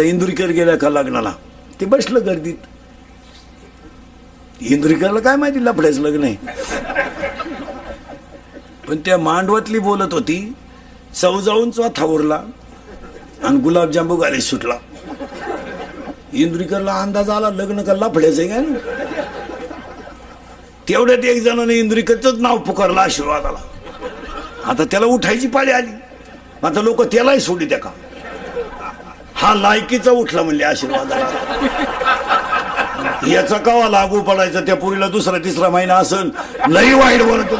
इंदुरीकर गेल्या का लग्नाला, ते बसलं गर्दीत. इंदुरीकरला काय माहिती लफड्याचं लग्न आहे, पण त्या मांडवातली बोलत होती. चव जाऊन चौथा उरला आणि गुलाबजांबू गाली सुटला. इंदुरीकरला अंदाज आला लग्न का लफड्याचं आहे का. तेवढ्यात एक जणाने इंदुरीकरचंच नाव पुकारलं आशीर्वादाला. आता त्याला उठायची पाळी आली. आता लोक त्यालाही सोडी त्या का, हा लायकीचा उठला म्हणले आशीर्वादाला. याचा कवा लागू पडायचा, त्या पुरीला दुसरा तिसरा महिना असन. लई वाईट बोलत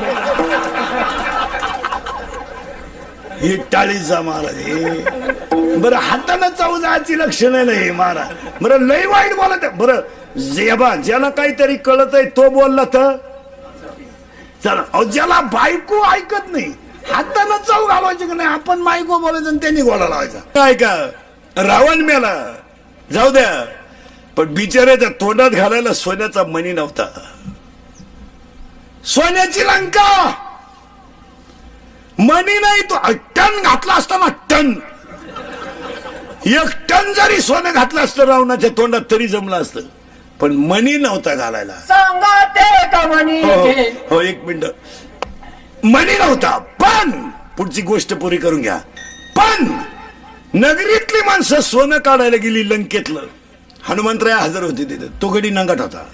ही टाळीचा महाराज. बरं हाताने चावू जायची लक्षणं नाही महाराज. बरं लई वाईट बोलत. बरं जेबा ज्याला काहीतरी कळत आहे तो बोलला तर चला. ज्याला बायको ऐकत नाही हाताने चाव घालवायची का नाही, आपण बायको बोलायचं आणि त्यांनी गोळा लावायचा. काय का रावण मेला जाऊ द्या, पण बिचाऱ्याच्या तोंडात घालायला सोन्याचा मणी नव्हता. सोन्याची लंका मणी नाही, तो टन घातला असताना टन. 1 टन जरी सोनं घातलं असतं रावणाच्या तोंडात तरी जमलं असतं, पण मणी नव्हता घालायला. सांगा ते का मणी. हो 1 मिनिट. मणी नव्हता, पण पुढची गोष्ट पुरी करून घ्या. पण नगरीतली माणसं सोनं काढायला गेली लंकेतलं. हनुमंतराय हजर होते तिथे. तो गडी नंगाट होता.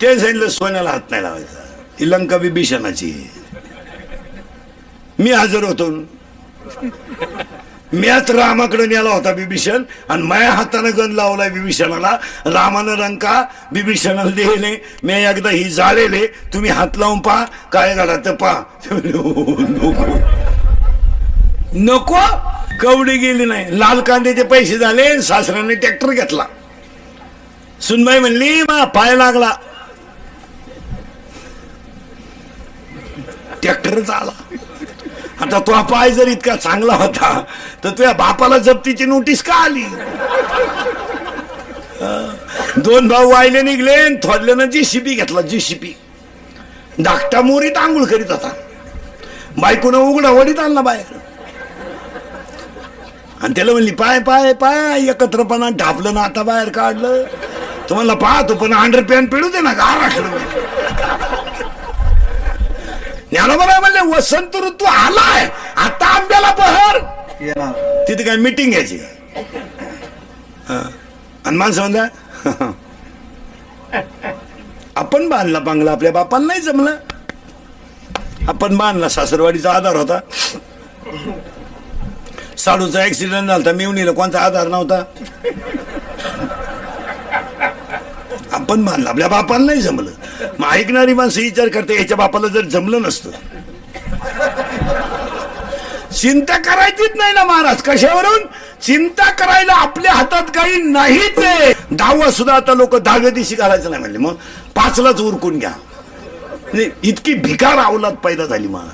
ते सांगितलं सोन्याला हात नाही लावायचा, ही लंका बिभीषणाची. मी हजर होतो. म्याच रामाकडे नेला होता बिभीषण, आणि माझ्या हातानं गण लावलाय बिभीषणाला. रामानं लंका बिभीषणाला दिले. मी एकदा ही जाळेले, तुम्ही हात लावून पहा काय घाला तर पहा. नको नको, कवडी गेली नाही. लाल कांद्याचे पैसे झाले, सासऱ्याने ट्रॅक्टर घेतला. सुनबाई म्हणली मा पाय लागला, ट्रॅक्टरच आला. आता तो पाय जर इतका चांगला होता तर तुझ्या बापाला जप्तीची नोटीस का आली. 2 भाऊ वायले निघले, थोडल्यानं जीसीबी घेतला. जीसीबी धाकटा मोरीत आंघोळ करीत होता. बायकोनं उघडा वडीत आणला बाहेर, आणि त्याला म्हणली पाय पाय पाय. एकत्रपणा ढापलं ना, आता बाहेर काढलं. तुम्हाला पाहतो पण अंडरपॅन्ट पिळू दे ना, गार असलं. ज्ञानोबा म्हणले वसंत ऋतू आलाय, आता आंब्याला बहर. तिथे काय मीटिंग घ्यायची आणि माणसं म्हणता आपण बांधला बंगला, आपल्या बापाला नाही जमलं. आपण बांधला, सासरवाडीचा आधार होता. साडूचा ऍक्सिडेंट झाला, मिवणीला कोणता आधार नव्हता. आपण बांधला, आपल्या बापाला नाही जमलं. मग ऐकणारी माणसं विचार करते याच्या बापाला जर जमलं नसतं. चिंता करायचीच नाही ना महाराज. कशावरून चिंता करायला आपल्या हातात काही नाहीच आहे. 10वा सुद्धा आता लोक 10व्या दिवशी घालायचं नाही म्हणले, मग 5लाच उरकून घ्या. इतकी भिकार अवलाद पैदा झाली. मग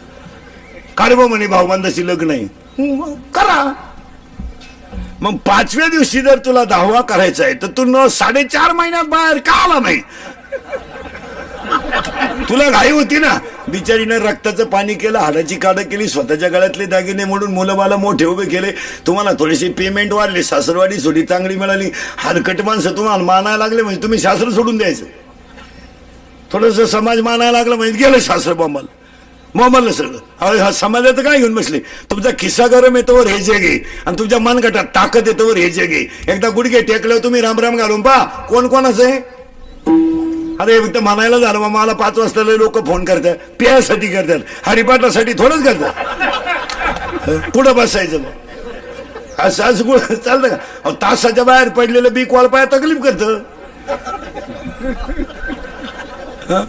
कारवा म्हणे भाऊबंदाशी लग्न आहे करा. मग 5व्या दिवशी जर तुला 10वा करायचा आहे तर तू 4.5 महिन्यात बाहेर का आला नाही. तुला घाई होती ना. बिचारीनं रक्ताचं पाणी केलं, हाडाची काढ केली, स्वतःच्या गळ्यातले दागिने म्हणून मुलं बाला मोठे उभे केले. तुम्हाला थोडीशी पेमेंट वाढली, सासरवाडी थोडी चांगली मिळाली. हलकट माणसं तुम्हाला मानायला लागले म्हणजे तुम्ही सासर सोडून द्यायचं. थोडस समाज मानायला लागलं म्हणजे गेलं सासर बोंबाल सगळं. हा समाजाचं काय घेऊन बसले. तुमचा खिस्सा गरम येतोवर हे जगे, आणि तुमच्या मनगटात ताकद येतोवर हे जगे. एकदा गुडघे टेकल्यावर तुम्ही रामराम घालून पहा कोण कोणाचं आहे. अरे फक्त म्हणायला झालं मग मला 5 वाजता लोक फोन करतात, प्यासाठी करतात, हरिपाठासाठी थोडंच करतात. पुढं बसायचं मग असं चालतं का. तासाच्या बाहेर पडलेलं बी कॉल पाया तकलीफ करत,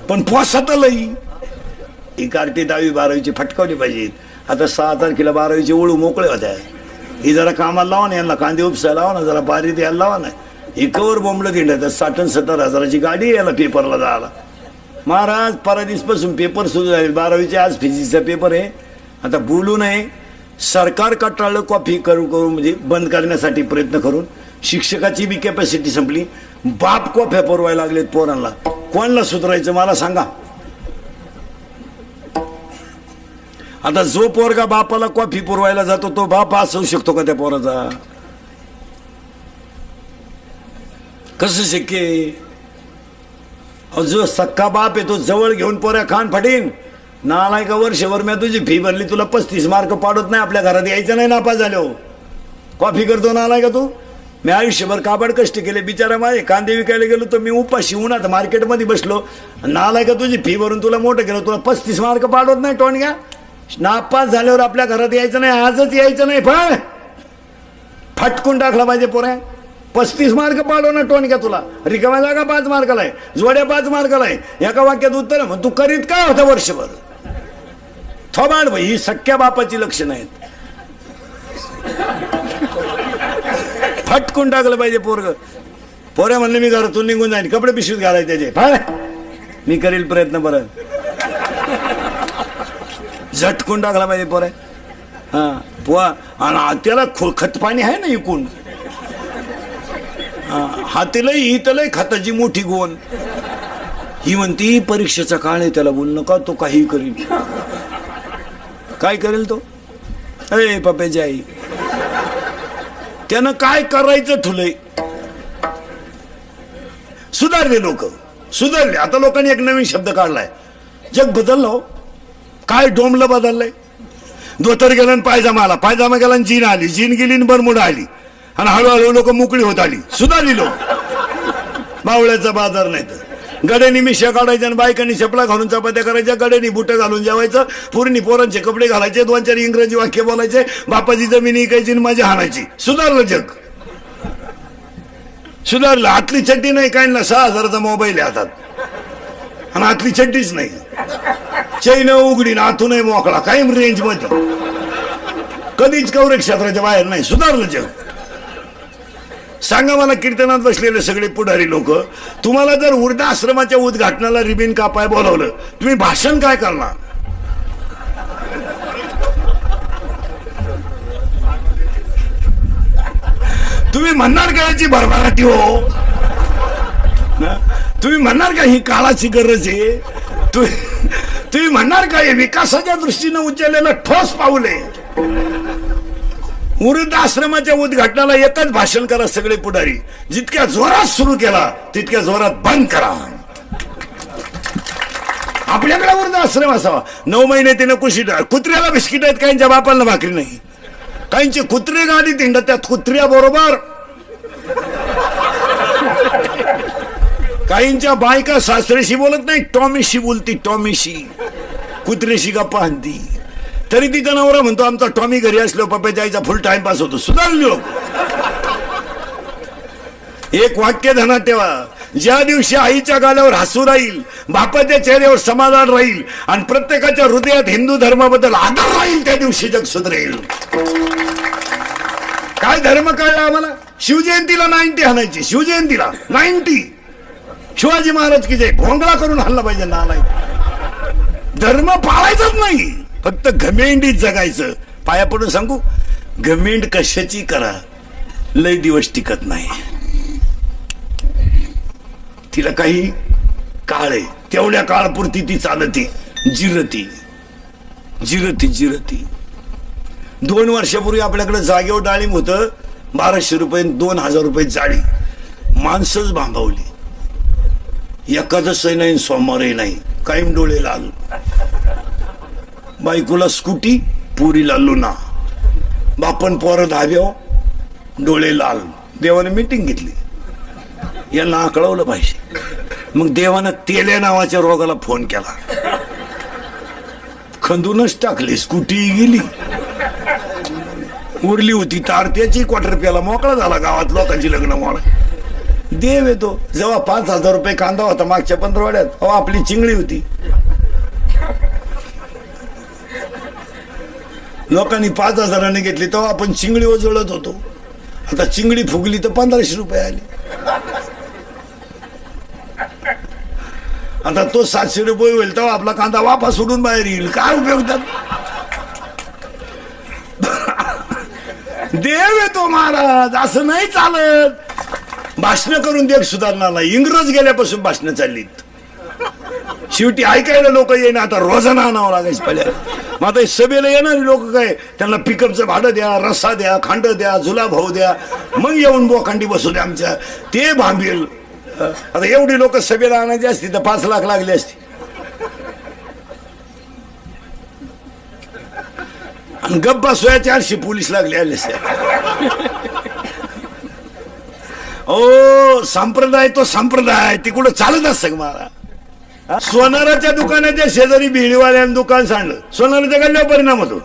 पण पोसात लई. ही कार्टी 10वी 12वीची फटकावली पाहिजेत. आता 6 तारखेला 12वीचे ओळू मोकळे होत्या. ही जरा कामाला लावा ना, यांना कांदे उपसायला लावा ना, जरा बारी द्यायला लावा ना. ही कवर बोंबलं दिंड्यात 60-70 हजाराची गाडी याला पेपरला जायला. महाराज परदिवसपासून पेपर सुरू झाले. 12वीचे आज फिजिक्सचा पेपर आहे. आता बोलू नये, सरकार कटाळलं कॉफी करू म्हणजे बंद करण्यासाठी प्रयत्न करून. शिक्षकाची बी कॅपॅसिटी संपली. बाप कॉफ्या पुरवायला लागलेत पोरांना. कोणाला सुधारायचं मला सांगा. आता जो पोरगा बापाला कॉफी पुरवायला जातो तो बाप असू शकतो का त्या पोराचा. कसं शक्य आहे? जो सक्का बाप आहे तो जवळ घेऊन पोऱ्या खान फाटीन. नालाय का वर्षभर मी तुझी फी भरली, तुला 35 मार्क पाडत नाही, आपल्या घरात यायचं नाही नापास झालो. कॉफी करतो नालाय का तू? मी आयुष्यभर काबाड कष्ट केले बिचारा माझे. कांदे विकायला गेलो तर मी उपाशी उन्हात मार्केटमध्ये बसलो. नालाय का तुझी फी भरून तुला मोठं केलं, तुला 35 मार्क पाडत नाही टोणग्या. नापास झाल्यावर आपल्या घरात यायचं नाही, आजच यायचं नाही. पण फटकून टाकला पाहिजे पोऱ्या. 35 मार्क पाडव ना टोणक्या तुला. रिकामा जागा 5 मार्काला आहे, जोड्या 5 मार्काला आहे. एका वाक्यात उत्तर मग तू करीत काय होता वर्षभर? थोबाड भाई, ही सख्या बापाची लक्षणं आहेत. फटकून टाकलं पाहिजे पोरग. पोऱ्या म्हणले मी घरातून निघून जाईन, कपडे पिशवीत घालायचे त्याचे. मी करील प्रयत्न परत. झटकून टाकला पाहिजे पोऱ्या. हा पोहा आणि त्याला खत पाणी आहे ना इकून. हातीलय हितलय खताची मोठी गोन. ही म्हणती परीक्षेचा काळ आहे, त्याला बोल नका, तो काही करील. काय करेल तो? अरे पप्याची आई, त्यानं काय करायचं ठुलय. सुधारले लोक, सुधारले. आता लोकांनी एक नवीन शब्द काढलाय, जग बदललं. काय डोंबलं बदललंय? धोतर गेलं आणि पायजामा आला, पायजामा गेला आणि जीन आली, जीन गेली आणि बरमुडा आली, आणि हळूहळू लोक मोकळी होत आली. सुधारली लोक. बावळ्याचा बाजार नाही तर. गड्यांनी मिश्या काढायच्या आणि बायकांनी चपला घालून चपात्या करायच्या, गड्यांनी बुटं घालून जेवायचं, पुरीनी पोरांचे कपडे घालायचे, 2-4 इंग्रजी वाक्य बोलायचे, बापाची जमीन इकायची आणि मजा हाणायची. सुधारलं जग, सुधारलं. आतली चड्डी नाही, काय ना 6,000चा मोबाईल आहे हातात, आणि आतली चड्डीच नाही. चैन उघडी ना आतूनही मोकळा, कायम रेंज मध्ये, कधीच कवरेज क्षेत्राच्या बाहेर नाही. सुधारलं जग. सांगा मला, कीर्तनात बसलेले सगळे पुढारी लोक, तुम्हाला जर वृद्धाश्रमाच्या उद्घाटनाला रिबीन कापाय बोलावलं, तुम्ही भाषण काय करणार? तुम्ही म्हणणार का याची भरभराटी हो? तुम्ही म्हणणार का ही काळाची गरज आहे? तुम्ही म्हणणार का हे विकासाच्या दृष्टीने उचललेलं ठोस पाऊल आहे? वृद्ध आश्रमाच्या उद्घाटनाला एकच भाषण करा सगळे पुढारी, जितक्या जोरात सुरू केला तितक्या जोरात बंद करा. आपल्याकडे वृद्ध आश्रम असावा. 9 महिने तिने कुशीट, कुत्र्याला बिस्किट आहेत, काहींच्या बापाला भाकरी नाही, काहींचे कुत्रे गाडीत हिंडत, त्यात कुत्र्या बरोबर. काहींच्या बायका सासऱ्याशी बोलत नाही, टॉमीशी बोलती, टॉमीशी, कुत्रेशी गप्पा हाणती. तरी तिचा नवरा म्हणतो आमचा टॉमी घरी असलो पप्प्याच्या आईचा फुल टाइमपास होतो. सुधारले लोक. एक वाक्य ध्यानात ठेवा, ज्या दिवशी आईच्या गालावर हसू राहील, बापाच्या चेहऱ्यावर समाधान राहील, आणि प्रत्येकाच्या हृदयात हिंदू धर्माबद्दल आदर राहील, त्या दिवशी जग सुधरेल. काय धर्म कळला आम्हाला? शिवजयंतीला 90 हाणायची, शिवजयंतीला 90. शिवाजी महाराज की जय भोंगळा करून हल्ला पाहिजे. नालाय, धर्म पाळायचाच नाही, फक्त घमेंडीत जगायचं. पाया पडून सांगू, घमेंड कशाची करा, लय दिवस टिकत नाही. तिला काही काळ आहे, तेवढ्या काळापुरती ती चालती, जिरती जिरती जिरती. 2 वर्षापूर्वी आपल्याकडे जागेवर डाळिंब होतं, 1200 रुपये, 2000 रुपये जाळी. माणसंच भांबावली. एकादशही नाही, सोमवारही नाही, कायम डोळे लाल. बायकोला स्कूटी, पुरीला लुना, बापन पोर धाब्याव, डोळे लाल. देवाने मीटिंग घेतली, यांना आकळवलं पाहिजे. मग देवानं तेल्या नावाच्या रोगाला फोन केला, खंदूनच टाकले. स्कूटी गेली, उरली होती तार त्याची क्वार्टर प्याला मोकळा झाला. गावात लोकांची लग्न मोड. देव येतो. जेव्हा 5000 रुपये कांदा होता मागच्या 15 आपली चिंगळी होती. लोकांनी 5000 घेतली, तेव्हा आपण चिंगळी उजळत होतो. आता चिंगडी फुगली तर 1500 रुपये आले. आता तो 700 रुपये होईल, तेव्हा आपला कांदा वापस सोडून बाहेर येईल. काय उपयोग त्यात? देव येतो महाराज, असं नाही चालत. भाषण करून देव सुधारणार नाही. इंग्रज गेल्यापासून भाषण चाललीत. शेवटी ऐकायला लोक येईना, आता रोजाना आणावं लागायचं पहिल्या. मग आता सभेला येणारी लोक काय, त्यांना पिकअपचं भाडं द्या, रस्सा द्या, खांड द्या, जुला भाऊ द्या, मग येऊन बोखांडी बसू द्या आमच्या. ते भांबेल आता एवढी लोक सभेला आणायची असती तर 5 लाख लागली असती. आणि गप्पा सोया 400 पोलीस लागले आले. ओ संप्रदाय तो संप्रदाय तिकडं चालत असतं मला. सोनाराच्या दुकानाच्या शेजारी भिडीवाल्यानं दुकान सांडलं, सोनाराच्या गल्ल्यावर परिणाम होतो.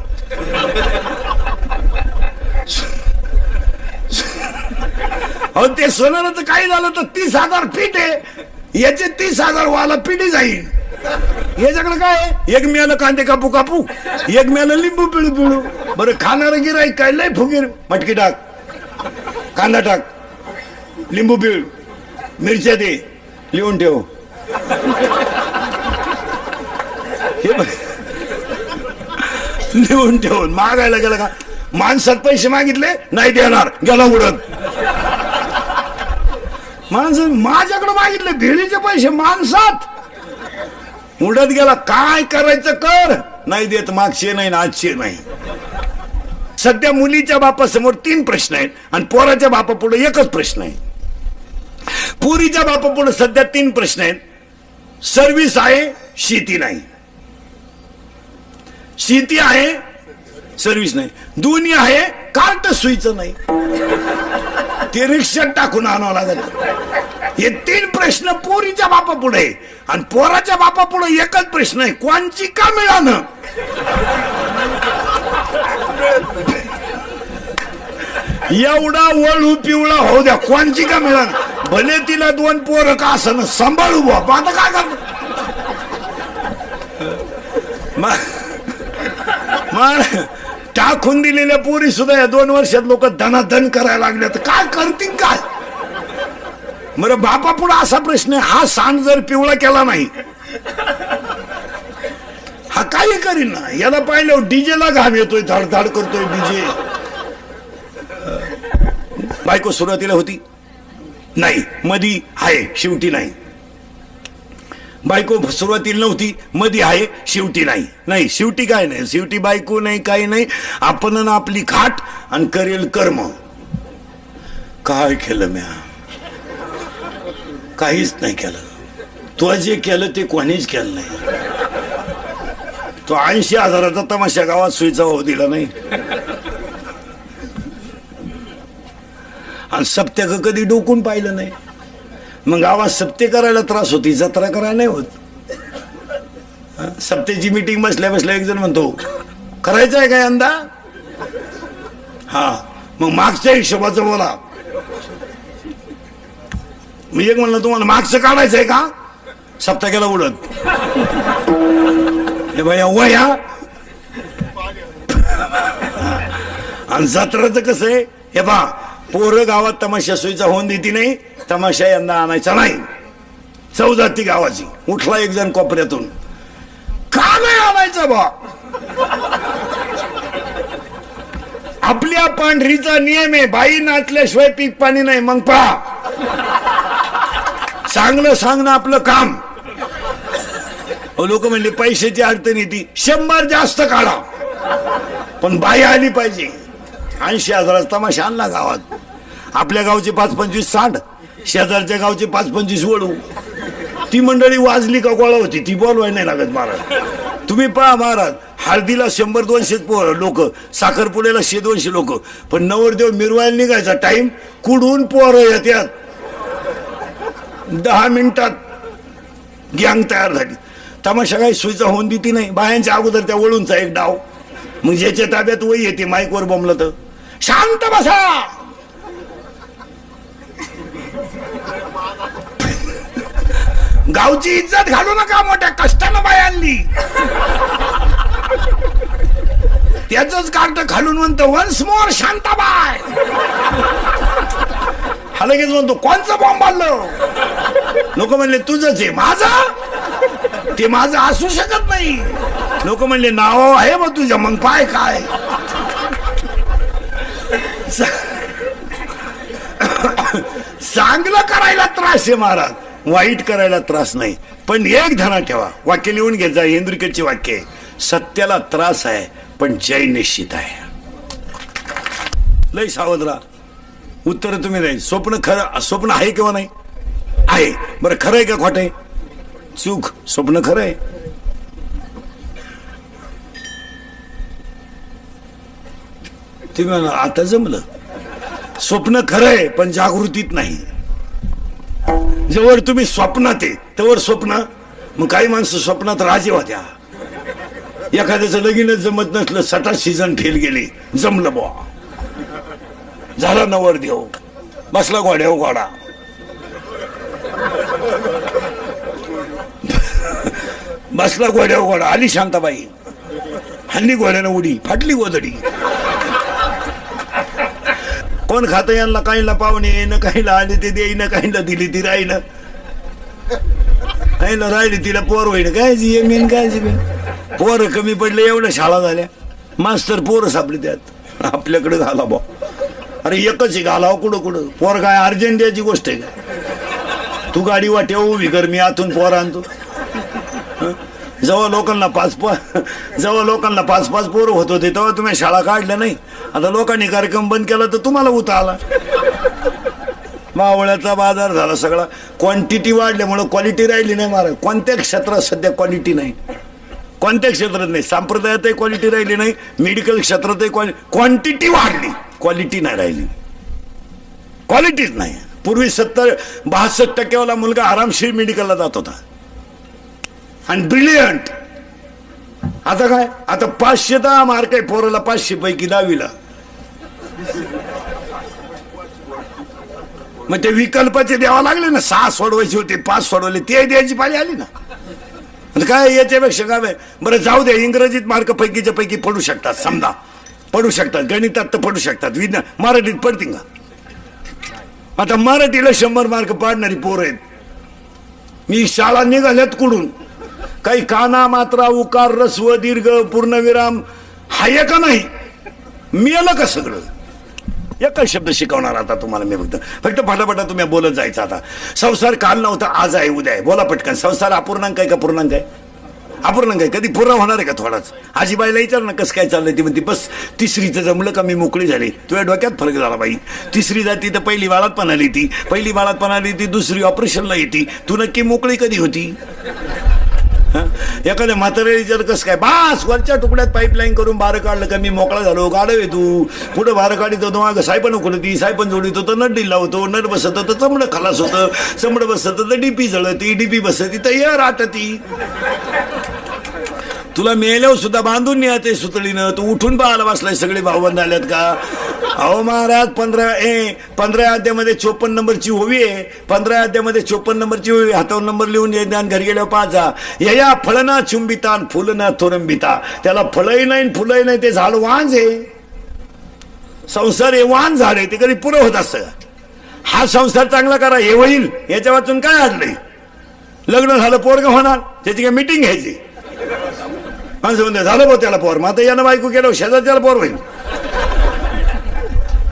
हो ते सोनाराचं काय झालं तर 30,000 फीट आहे, याचे 30,000 वाला पिढी जाईल. याच्याकडे काय एक मिळालं कांदे कापू कापू, एक मिळालं लिंबू पिळू पिळू. बरं खाणारं गिराईक काय लय फुगीर, मटकी टाक, कांदा टाक, लिंबू पिळ, मिरच्या दे, लिहून ठेव. लिहून ठेवून मागायला गेला का, माणसात पैसे मागितले नाही देणार, गेला उडत. माणसं माझ्याकडे मागितले भेळीचे पैसे, माणसात उडत गेला. काय करायचं कर, नाही देत, मागचे नाही आजचे नाही. सध्या मुलीच्या बापासमोर 3 प्रश्न आहेत आणि पोराच्या बापापुढे एकच प्रश्न आहे. पुरीच्या बापापुढे सध्या 3 प्रश्न आहेत. सर्व्हिस आहे, शेती नाही. शेती आहे, सर्व्हिस नाही. दोन्ही आहे, कार्ट सुईचं नाही, ते रिक्षात टाकून आणावं लागत. हे 3 प्रश्न पोरीच्या बापापुढे आणि पोराच्या बापापुढे एकच प्रश्न आहे, कोणची का मिळालं. एवढा वळू पिवळा होऊ द्या, कोणची का मिळालं. भले तिला 2 पोरं का असं सांभाळू बाबा, आता काय करतो. टाकून दिलेल्या पोरी सुद्धा या 2 वर्षात लोक धनाधन करायला लागले, तर काय करतील काय. बरं बापा पुढे असा प्रश्न आहे, हा सांड जर पिवळा केला नाही हा काही करीन ना. याला पाहिलं डीजेला घाम येतोय, धाडधाड करतोय डीजे. बायको सुरुवातीला होती नाही, मधी आहे, शेवटी नाही. बायको सुरुवातीला नव्हती, मधी आहे, शेवटी नाही. नाही शेवटी काय नाही, शेवटी बायको नाही, काही नाही. आपण आपली खाट आणि करेल कर्म. काय केलं म्या, काहीच नाही केलं. तो जे केलं ते कोणीच केलं नाही. तो 80,000चा तमाशा गावात सुईचा होऊ दिला नाही. आणि सप्त्याक कधी डोकून पाहिलं नाही. मग गावात सप्ते करायला त्रास होती, जत्रा करायला नाही होत. सप्त्याची मीटिंग बसल्या बसल्या एक जण म्हणतो करायचं आहे काय यंदा. हा मग मागच्या हिशोबाचं बोला. मी एक म्हणलं तुम्हाला मागचं काढायचं आहे का, सप्ता गेला उडत. हे भैया वया. आणि जत्राचं कसं आहे, हे बा पोरं गावात तमाशा सोयीचा होऊन देती नाही, तमाशा यंदा आणायचा नाही. चौजाती गावाची. उठला एक जण कोपऱ्यातून, का नाही आणायचा बा. आपल्या पांढरीचा नियम आहे, बाई नाचल्याशिवाय पीक पाणी नाही. मग पहा चांगलं सांगणं आपलं काम. लोक म्हणले पैशाची अडचण येते, 100 जास्त काढा पण बाई आली पाहिजे. 80,000 तमाशा आणला गावात. आपल्या गावचे 5-25 सांड, शेजारच्या गावचे 5-25 वळू. ती मंडळी वाजली का गोळा होती, ती बोलवाय नाही लागत महाराज. तुम्ही पहा महाराज, हळदीला 100-200 पोर लोक, साखरपुड्याला 100-200 लोक, पण नवरदेव मिरवायला निघायचा टाइम कुडून पोर येतात. 10 मिनिटात गँग तयार झाली. तमाशा काही सोयीचा होऊन देती नाही. बायांच्या अगोदर त्या वळूनचा एक डाव. मग ज्याच्या ताब्यात वही येते माईकवर बोंबलं तर शांत बसा. गावची इज्जत घालू नका, मोठ्या कष्टानं बाई आणली. त्याच कार्ट खालून म्हणतो वन्स मोर शांताबाई. हा लगेच म्हणतो कोणचं बॉम्ब आणलं. लोक म्हणले तुझंच आहे. माझं ते माझं असू शकत नाही. लोक म्हणले नाव आहे मग तुझ्या, मग पाय काय. चांगलं करायला त्रास आहे महाराज, वाईट करायला त्रास नाही. पण एक ध्यानात ठेवा, वाक्य लिहून घ्यायचं आहे. इंद्रिकेटचे वाक्य, सत्याला त्रास आहे पण जय निश्चित आहे. लय सावध राहा. उत्तर तुम्ही नाही. स्वप्न खरं स्वप्न आहे किंवा नाही, आहे. बरं खरं आहे का खोटं आहे? चूक. स्वप्न खरं आहे. तुम्ही म्हणा आता जमलं. स्वप्न खरं आहे पण जागृतीत नाही. जवळ तुम्ही स्वप्नात आहे तवर स्वप्न. मग काही माणसं स्वप्नात राजे होत्या. एखाद्याचं लगीनच जमत नसलं, 60 सीझन फेल गेले, जमलं बुवा, झाला नवरदेव, बसला घोड्यावर घोडा. बसला घोड्यावर घोडा, आली शांताबाई, हल्ली घोड्यानं उडी, फाटली गोदडी. कोण खात यांना? काहीला पाहुणे येणं, काहीला आले ते देईन, काहीला दिली ती राहीन, काहीला राहिली तिला पोर होईन. काय मेन काय पोर कमी पडले, एवढ्या शाळा झाल्या, मास्तर पोरं सापडले त्यात. आपल्याकडे घाला बा. अरे एकच आहे, घालावं कुठं कुठं. पोर काय अर्जंटियाची गोष्ट आहे का? तू गाडी वाट्या उभी कर, मी आतून पोर आणतो. जेव्हा लोकांना पाच पोरं होत होते तेव्हा तुम्ही शाळा काढल्या नाही. आता लोकांनी कार्यक्रम बंद केला तर तुम्हाला उता आला. मावळ्याचा बाजार झाला सगळा. क्वांटिटी वाढल्यामुळे क्वालिटी राहिली नाही. महाराज कोणत्या क्षेत्रात सध्या क्वालिटी नाही? कोणत्या क्षेत्रात नाही? संप्रदायातही क्वालिटी राहिली नाही, मेडिकल क्षेत्रातही क्वांटिटी वाढली, क्वालिटी नाही राहिली. क्वालिटीच नाही. पूर्वी 70-62% मुलगा आरामशीर मेडिकलला जात होता आणि ब्रिलियंट. आता काय? आता 510 मार्क आहे पोराला, 500 पैकी 10वीला. मग ते विकल्पाचे द्यावा लागले ना. 6 सोडवायचे होते, 5 सोडवले, ते द्यायची पाळी आली ना. काय याच्यापेक्षा काय? बरं जाऊ दे, इंग्रजीत मार्क पैकीच्या पैकी पडू शकतात, समजा पडू शकतात, गणितात तर पडू शकतात, विज्ञान मराठीत पडतील का? आता मराठीला 100 मार्क पाडणारी पोरं आहेत. मी शाळा निघाल्यात कुडून, काही काना मात्रा उकार रस्व दीर्घ पूर्णविराम हाय का नाही? मिळालं का सगळं? एकच शब्द शिकवणार आता तुम्हाला मी. फक्त फटाफटा तुम्ही बोलत जायचं. आता संसार काल नव्हता, आज आहे, उद्या आहे. बोला पटकन. संसार अपूर्णांक आहे का पूर्णांक आहे? अपूर्णांक आहे. कधी पूर्ण होणार आहे का? थोडाच. आजीबाईला विचार ना कसं काय चाललंय. ती म्हणते बस तिसरीचं जमलं का मी मोकळी झाली. तुझ्या डोक्यात फरक झाला बाई. तिसरी जाती तर पहिली बाळात पण आली ती, पहिली बाळात पण आली ती, दुसरी ऑपरेशनला येते. तू नक्की मोकळी कधी होती? एखाद्या म्हातारे विचार कसं काय? बास वरच्या तुकड्यात पाईपलाईन करून बारं काढलं का मी मोकळा झालो. गाडवे तू पुढे बारं काढित होतो, मागं सायपण उखडती, सायपण जोडीत होतं, नट डिल्ला होतो, नट बसत होतं, चमडं खलास होतं, चमडं बसत होतं, डीपी जळती, डीपी बसती, तयार आटती. तुला मेल्यावर सुद्धा बांधून न्यायचे सुतळीनं. तू उठून पाहायला बसलाय. सगळे भाऊबंद आल्यात का? अहो महाराज 15 अध्यामध्ये 54 नंबरची ओवी आहे. 15 अध्यामध्ये 54 नंबरची ओवी. हातावर नंबर लिहून ज्ञान घरी गेल्यावर पाहा. या फळना चुंबिता फुलना थोरंबिता. त्याला फळही नाही फुलही नाही, ते झाड वांज आहे. संसार हे वांज झाड आहे, ते कधी पुरं होत असतं. हा संसार चांगला करा हे होईल, याच्या वाचून काय आणलंय? लग्न झालं पोरग होणार, त्याची काय मिटिंग घ्यायची? माणसं म्हणते झालं भाऊ त्याला पोर, मग आता यानं बायको केलं शेजारच्याला पोर होईल.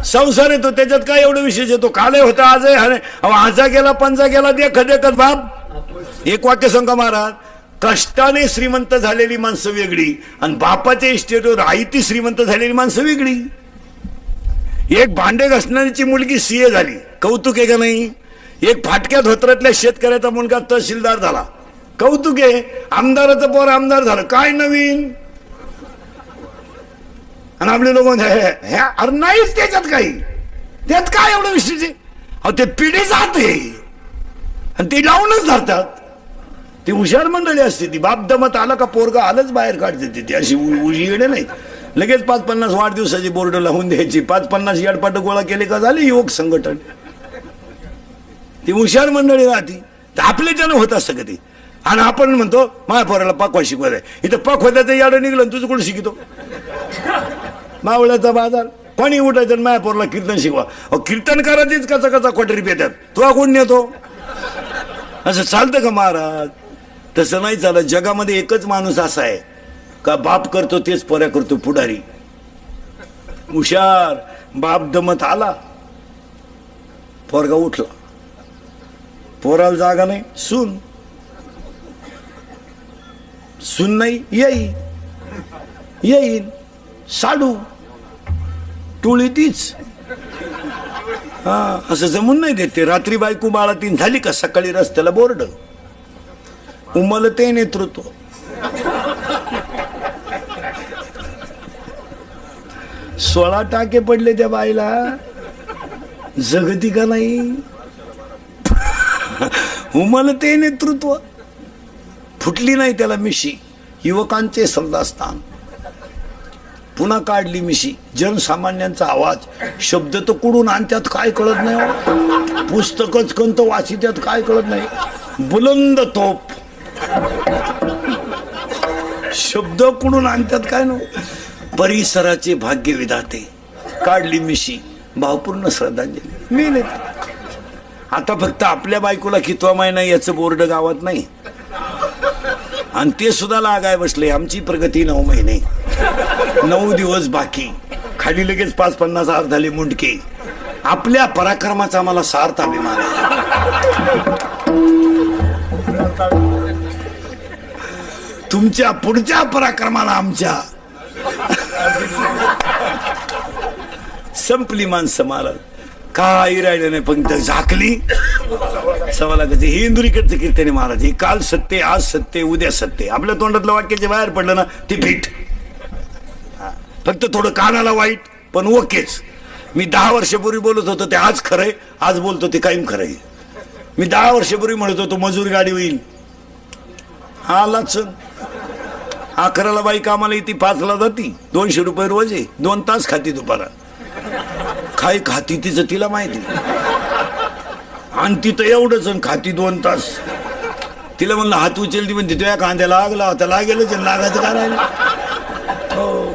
संसार येतो त्याच्यात काय एवढं विशेष येतो? काले होता आज आहे, आजा गेला पंजा गेला, देखत बाप. एक वाक्य सांगा महाराज, कष्टाने श्रीमंत झालेली माणसं वेगळी आणि बापाच्या इस्टेटवर आई ती श्रीमंत झालेली माणसं वेगळी. एक भांडे घासणारीची मुलगी सीए झाली, कौतुक आहे का नाही? एक फाटक्या धोत्रातल्या शेतकऱ्याचा मुलगा तहसीलदार झाला, कौतुक आहे. आमदाराचं पोर आमदार झालं, काय नवीन? आणि आपले लोक अरे नाहीच त्याच्यात काही, त्यात काय एवढं विशेष आहे? अहो ते पिढी जाते आणि ते लावूनच धरतात. ती हुशार मंडळी असते. ती बाप दमत आला का पोरगा आलंच बाहेर काढते. ती अशी उजी येणे नाही. लगेच 5-50 वाढदिवसाची बोर्ड लावून द्यायची. 5-50 याडपाट गोळा केले का झाले युवक संघटन. ती हुशार मंडळी राहती. तर आपल्याच्यानं होत असतं कधी. आणि आपण म्हणतो माझ्या पोराला पाकवा शिकवायचं. इथं पाकवायचं याडं निघलं, तुझं कुठं शिकतो? मावळ्याचा बाजार. कोणी उठायचं माझ्या पोराला कीर्तन शिकवा. कीर्तन करायचीच कसा क्वार्टर येतात, तो कोण नेतो? असं चालतं का महाराज? तसं नाही चालत. जगामध्ये एकच माणूस असा आहे का बाप करतो तेच पोऱ्या करतो. पुढारी हुशार. बाप दमत आला, पोरगा उठला, पोराला जागा नाही, सून नाही येईल साडू टोळी तीच. असं जमून नाही देत ते. रात्री बायको बाळा तीन झाली का सकाळी रस्त्याला बोर्ड उमलते नेतृत्व. सोळा टाके पडले त्या बाईला, जगती का नाही. उमलते नेतृत्व, फुटली नाही त्याला मिशी. युवकांचे श्रद्धास्थान, पुन्हा काढली मिशी. जनसामान्यांचा आवाज, शब्द तर कुठून आणत्यात काय कळत नाही. पुस्तकच कंत वाचित्यात काय कळत नाही. बुलंद तोप, शब्द कुठून आणतात काय नो. परिसराचे भाग्य विधाते, काढली मिशी. भावपूर्ण श्रद्धांजली मिळेल. आता फक्त आपल्या बायकोला कितवा महिना याचं बोर्ड गावात नाही, आणि ते सुद्धा लागाय बसले. आमची प्रगती 9 महिने 9 दिवस बाकी, खाली लगेच 5-50 झाले मुंडके. आपल्या पराक्रमाचा आम्हाला सार्थ अभिमान आहे. तुमच्या पुढच्या पराक्रमाला आमच्या संपली माणसं मारत काही राहिलं नाही. फक्त झाकली सवाला कधी. हे इंदुरीकडचं कीर्तने महाराज, हे काल सत्य, आज सत्य, उद्या सत्य. आपल्या तोंडातलं वाक्याचे बाहेर पडलं ना ते फिट. फक्त थोडं कानाला वाईट पण ओकेच. मी 10 वर्षापूर्वी बोलत होतो ते आज खरंय, आज बोलतो ते कायम खरंय. मी 10 वर्षापूर्वी म्हणत होतो मजूर गाडी होईल, आलाच. 11ला बाई कामाला येते, 5ला जाती. 200 रुपये रोज आहे. 2 तास खाती दुपारा. काय खाती तिचं तिला माहिती. आणि तिथं एवढंच खाती 2 तास. तिला म्हणलं हात उचलती म्हणते तुझ्या कांद्या लागला होता. लागेलच, लागायचं काय राहिलं.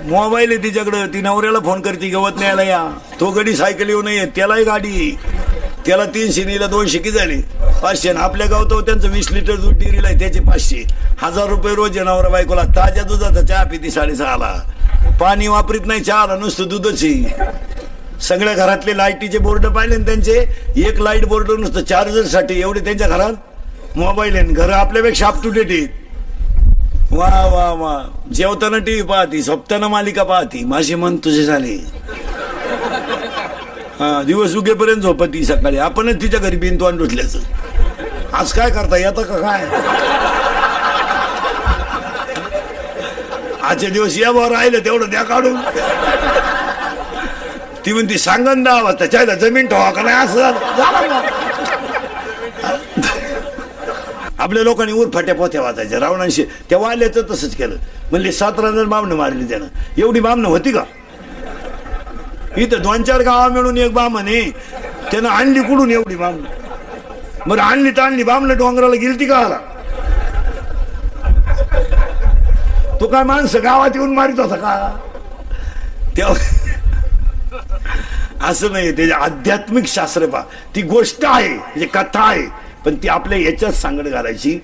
मोबाईल आहे तिच्याकडं. ती नवऱ्याला फोन करते गवत न्यायला या. तो गडी सायकल येऊ नये, त्यालाही गाडी. त्याला 300 नीला 200 किती झाले 500. आपल्या गावात त्यांचं 20 लिटर दूध डेअरीला आहे, त्याचे 500. 1000 रुपये रोज नवरा बायकोला. ताज्या दुधाचा चहा पिती 6:30ला. पाणी वापरीत नाही चहाला, नुसतं दूधच आहे. सगळ्या घरातले लाईटीचे बोर्ड पाहिले ना त्यांचे. एक लाईट बोर्ड नुसतं चार्जर साठी एवढे त्यांच्या घरात मोबाईल आहे. घर आपल्यापेक्षा अप टू डेट आहेत. वा वा वा. जेवताना टीव्ही पाहती, झोपताना मालिका पाहती. माझे मन तुझे झाले. दिवस उगेपर्यंत झोपती. सकाळी आपणच तिच्या घरी बिनतो आणि धुतल्याचं. आज काय करता येतं का काय. आजचे दिवस या भाव राहिलं तेवढं द्या काढून. ती म्हणती सांगन 10 वाजता चायला जमीन ठेवा का नाही असं. आपल्या लोकांनी उरफाट्या पोथ्या वाचायच्या. रावणांशी त्या वाल्याचं तसंच केलं. म्हणले 7 रांजण बामणं मारली त्यानं. एवढी बामणं होती का. इथं 2-4 गावा मिळून एक बामण आहे. त्यानं आणली कुठून एवढी बामणं. बरं आणली तर आणली. बामणं डोंगराला गेलती का आला. तो काय माणसं गावात येऊन मारित होता का. असं नाही. ते आध्यात्मिक शास्त्र पा. ती गोष्ट आहे, म्हणजे कथा आहे, पण ती आपल्या याच्यात सांगड घालायची.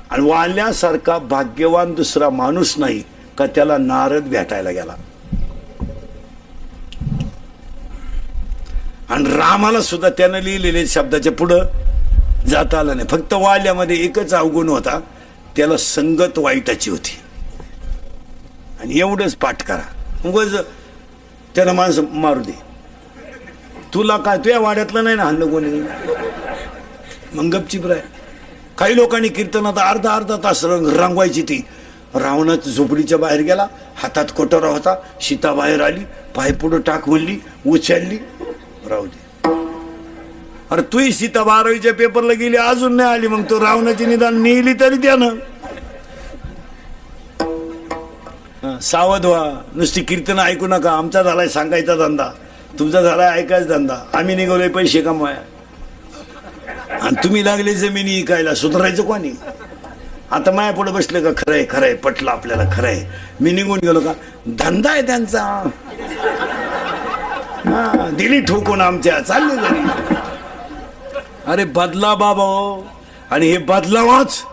आणि वाल्यासारखा भाग्यवान दुसरा माणूस नाही का त्याला नारद भेटायला गेला. आणि रामाला सुद्धा त्यानं लिहिलेले शब्दाच्या पुढं जाता आलं नाही. फक्त वाल्यामध्ये एकच अवगुण होता, त्याला संगत वाईटाची होती. आणि एवढंच पाठ करा उगाच त्यानं माणसं मारू दे. तुला काय तुझ्या वाड्यातलं नाही ना हल्लं कोणी. मग गपचीप राय. काही लोकांनी कीर्तनात अर्धा तास रंगवायची. ती रावणात झोपडीच्या बाहेर गेला, हातात कोटरा होता. सीता बाहेर आली, पाय पुढं टाक म्हणली, उचलली, राहू दे. अरे तुही सीता 12वीच्या पेपरला गेली अजून नाही आली. मग तो रावणाची निदान नेली तरी त्यानं. सावध व्हा. नुसती कीर्तन ऐकू नका. आमचा झालाय सांगायचा धंदा, तुमचा झालाय ऐकायचा धंदा. आम्ही निघालोय पैसे कमवाया आणि तुम्ही लागले जमिनी इकायला. सुधारायचं कोणी. आता माया पुढे बसले का खरंय खरंय पटलं आपल्याला खरंय. मी निघून गेलो का धंदा आहे त्यांचा. दिली ठोकून आमच्या चालले घरी. अरे बदला बाबा. आणि हे बदलावाच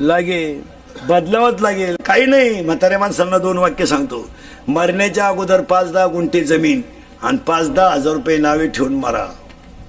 लागेल, बदलावच लागेल. काही नाही. म्हाताऱ्या माणसांना 2 वाक्य सांगतो. मरण्याच्या अगोदर 5-10 गुंठे जमीन आणि 5-10 हजार रुपये नावे ठेवून मारा.